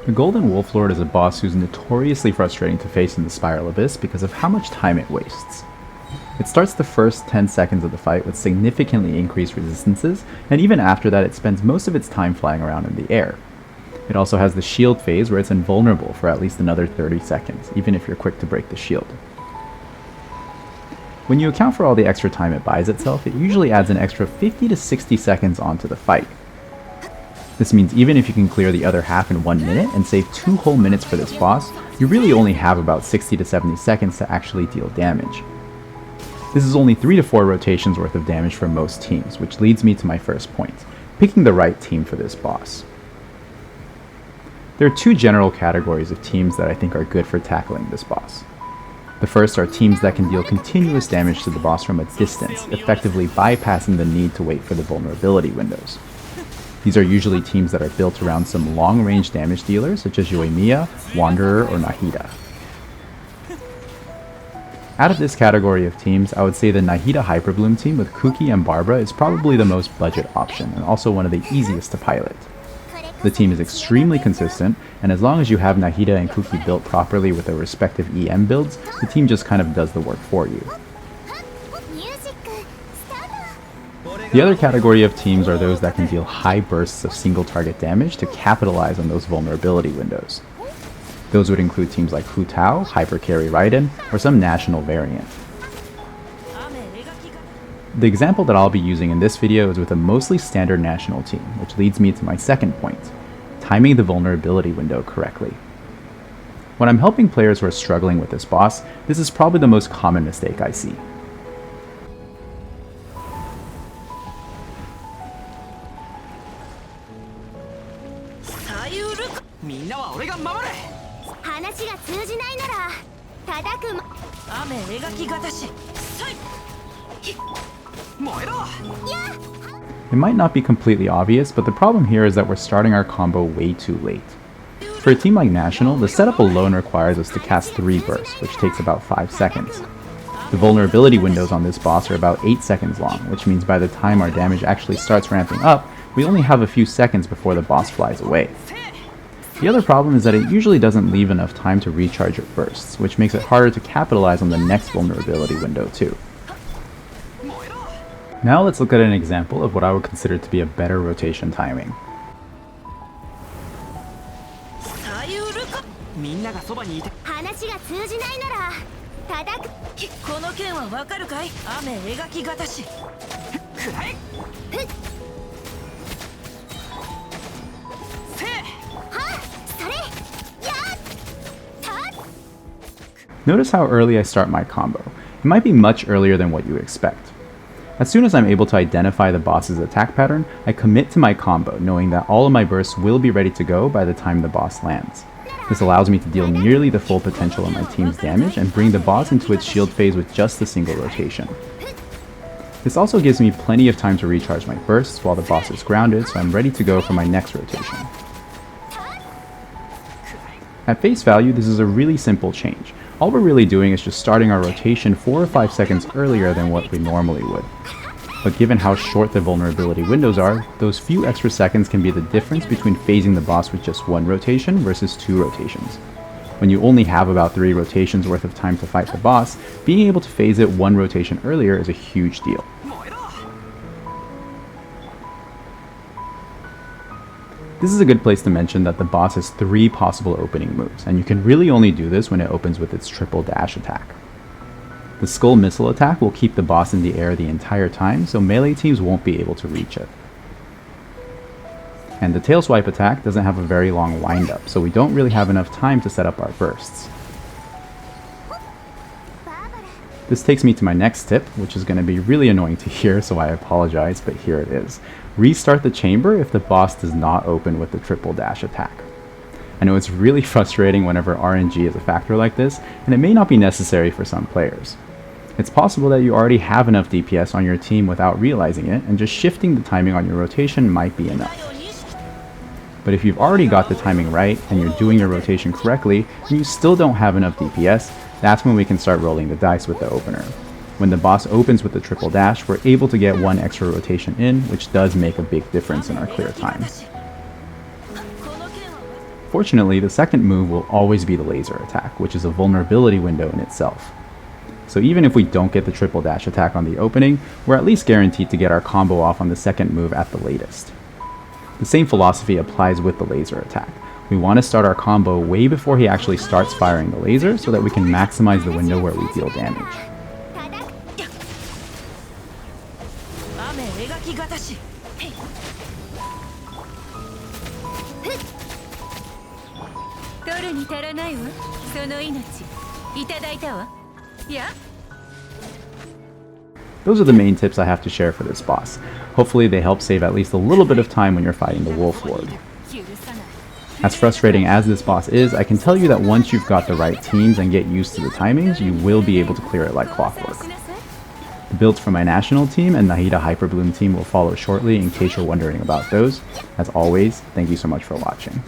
The Golden Wolflord is a boss who's notoriously frustrating to face in the Spiral Abyss because of how much time it wastes. It starts the first 10 seconds of the fight with significantly increased resistances, and even after that it spends most of its time flying around in the air. It also has the shield phase where it's invulnerable for at least another 30 seconds, even if you're quick to break the shield. When you account for all the extra time it buys itself, it usually adds an extra 50 to 60 seconds onto the fight. This means even if you can clear the other half in 1 minute and save 2 whole minutes for this boss, you really only have about 60 to 70 seconds to actually deal damage. This is only 3 to 4 rotations worth of damage for most teams, which leads me to my first point, picking the right team for this boss. There are 2 general categories of teams that I think are good for tackling this boss. The first are teams that can deal continuous damage to the boss from a distance, effectively bypassing the need to wait for the vulnerability windows. These are usually teams that are built around some long-range damage dealers such as Yoimiya, Wanderer, or Nahida. Out of this category of teams, I would say the Nahida Hyperbloom team with Kuki and Barbara is probably the most budget option and also one of the easiest to pilot. The team is extremely consistent, and as long as you have Nahida and Kuki built properly with their respective EM builds, the team just kind of does the work for you. The other category of teams are those that can deal high bursts of single target damage to capitalize on those vulnerability windows. Those would include teams like Hu Tao, Hyper Carry Raiden, or some national variant. The example that I'll be using in this video is with a mostly standard national team, which leads me to my second point, timing the vulnerability window correctly. When I'm helping players who are struggling with this boss, this is probably the most common mistake I see. It might not be completely obvious, but the problem here is that we're starting our combo way too late. For a team like National, the setup alone requires us to cast 3 bursts, which takes about 5 seconds. The vulnerability windows on this boss are about 8 seconds long, which means by the time our damage actually starts ramping up, we only have a few seconds before the boss flies away. The other problem is that it usually doesn't leave enough time to recharge your bursts, which makes it harder to capitalize on the next vulnerability window too. Now let's look at an example of what I would consider to be a better rotation timing. Notice how early I start my combo. It might be much earlier than what you expect. As soon as I'm able to identify the boss's attack pattern, I commit to my combo, knowing that all of my bursts will be ready to go by the time the boss lands. This allows me to deal nearly the full potential of my team's damage and bring the boss into its shield phase with just a single rotation. This also gives me plenty of time to recharge my bursts while the boss is grounded, so I'm ready to go for my next rotation. At face value, this is a really simple change. All we're really doing is just starting our rotation 4 or 5 seconds earlier than what we normally would. But given how short the vulnerability windows are, those few extra seconds can be the difference between phasing the boss with just 1 rotation versus 2 rotations. When you only have about 3 rotations worth of time to fight the boss, being able to phase it 1 rotation earlier is a huge deal. This is a good place to mention that the boss has 3 possible opening moves, and you can really only do this when it opens with its triple dash attack. The Skull Missile attack will keep the boss in the air the entire time, so melee teams won't be able to reach it. And the Tail Swipe attack doesn't have a very long windup, so we don't really have enough time to set up our bursts. This takes me to my next tip, which is going to be really annoying to hear, so I apologize, but here it is. Restart the chamber if the boss does not open with the triple dash attack. I know it's really frustrating whenever RNG is a factor like this, and it may not be necessary for some players. It's possible that you already have enough DPS on your team without realizing it, and just shifting the timing on your rotation might be enough. But if you've already got the timing right, and you're doing your rotation correctly, and you still don't have enough DPS, that's when we can start rolling the dice with the opener. When the boss opens with the triple dash, we're able to get 1 extra rotation in, which does make a big difference in our clear time. Fortunately, the second move will always be the laser attack, which is a vulnerability window in itself. So even if we don't get the triple dash attack on the opening, we're at least guaranteed to get our combo off on the second move at the latest. The same philosophy applies with the laser attack. We want to start our combo way before he actually starts firing the laser so that we can maximize the window where we deal damage. Those are the main tips I have to share for this boss. Hopefully they help save at least a little bit of time when you're fighting the Wolflord. As frustrating as this boss is, I can tell you that once you've got the right teams and get used to the timings, you will be able to clear it like clockwork. The builds for my national team and Nahida Hyperbloom team will follow shortly in case you're wondering about those. As always, thank you so much for watching.